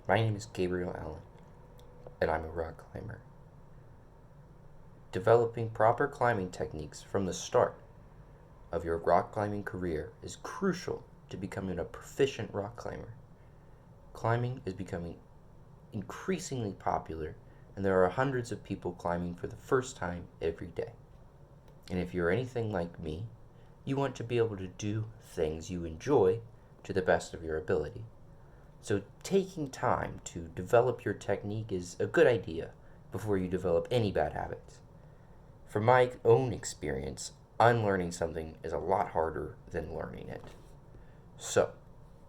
My name is Gabriel Allen, and I'm a rock climber. Developing proper climbing techniques from the start of your rock climbing career is crucial to becoming a proficient rock climber. Climbing is becoming increasingly popular, and there are hundreds of people climbing for the first time every day. And if you're anything like me, you want to be able to do things you enjoy to the best of your ability. So, taking time to develop your technique is a good idea before you develop any bad habits. From my own experience, unlearning something is a lot harder than learning it. So,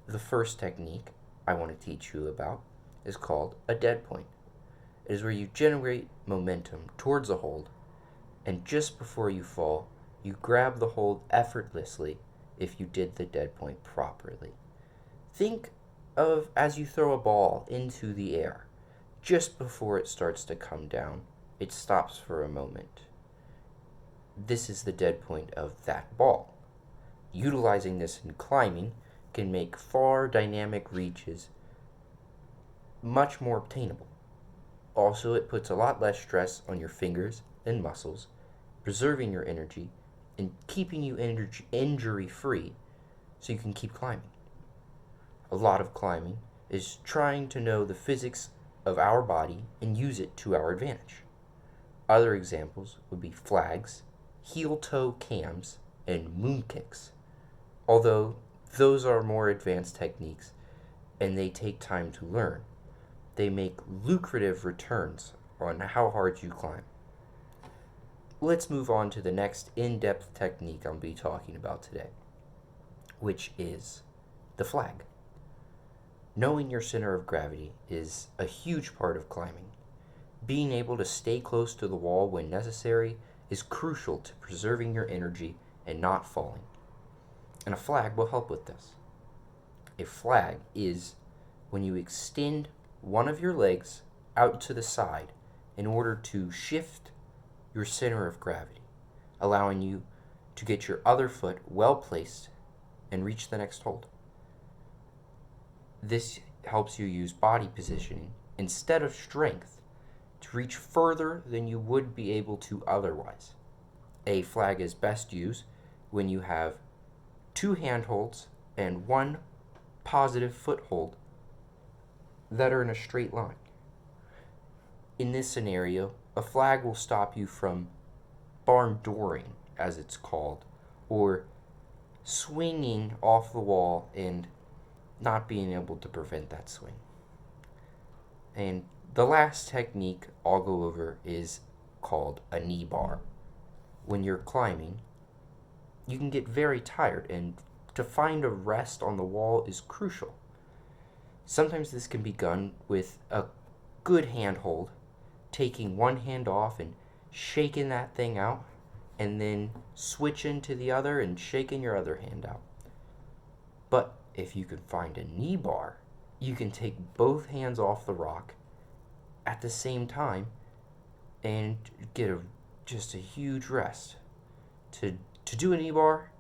the first technique I want to teach you about is called a dead point. It is where you generate momentum towards a hold, and just before you fall, you grab the hold effortlessly if you did the dead point properly. Think of as you throw a ball into the air. Just before it starts to come down, it stops for a moment. This is the dead point of that ball. Utilizing this in climbing can make far dynamic reaches much more obtainable. Also, it puts a lot less stress on your fingers and muscles, preserving your energy and keeping you injury free so you can keep climbing. A lot of climbing is trying to know the physics of our body and use it to our advantage. Other examples would be flags, heel toe cams, and moon kicks. Although those are more advanced techniques and they take time to learn, they make lucrative returns on how hard you climb. Let's move on to the next in-depth technique I'll be talking about today, which is the flag. Knowing your center of gravity is a huge part of climbing. Being able to stay close to the wall when necessary is crucial to preserving your energy and not falling. And a flag will help with this. A flag is when you extend one of your legs out to the side in order to shift your center of gravity, allowing you to get your other foot well placed and reach the next hold. This helps you use body positioning instead of strength to reach further than you would be able to otherwise. A flag is best used when you have two handholds and one positive foothold that are in a straight line. In this scenario, a flag will stop you from barn dooring, as it's called, or swinging off the wall and not being able to prevent that swing. And the last technique I'll go over is called a knee bar. When you're climbing, you can get very tired, and to find a rest on the wall is crucial. Sometimes this can be done with a good handhold, taking one hand off and shaking that thing out, and then switching to the other and shaking your other hand out. But if you can find a knee bar, you can take both hands off the rock at the same time and get just a huge rest. To do a knee bar,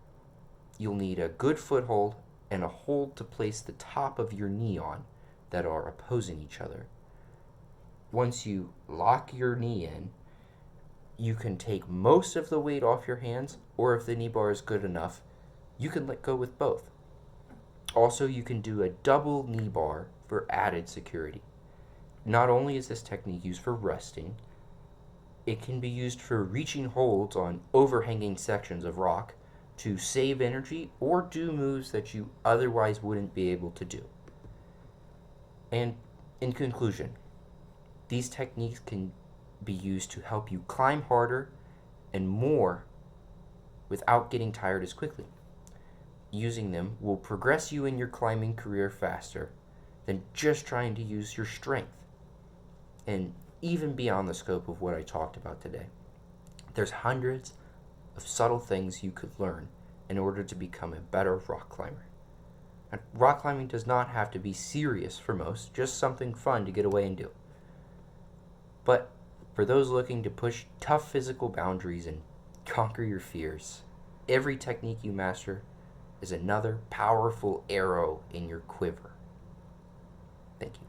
you'll need a good foothold and a hold to place the top of your knee on that are opposing each other. Once you lock your knee in, you can take most of the weight off your hands, or if the knee bar is good enough, you can let go with both. Also, you can do a double knee bar for added security. Not only is this technique used for resting, it can be used for reaching holds on overhanging sections of rock to save energy or do moves that you otherwise wouldn't be able to do. And in conclusion, these techniques can be used to help you climb harder and more without getting tired as quickly. Using them will progress you in your climbing career faster than just trying to use your strength, and even beyond the scope of what I talked about today. There's hundreds of subtle things you could learn in order to become a better rock climber. And rock climbing does not have to be serious for most, just something fun to get away and do. But for those looking to push tough physical boundaries and conquer your fears, every technique you master is another powerful arrow in your quiver. Thank you.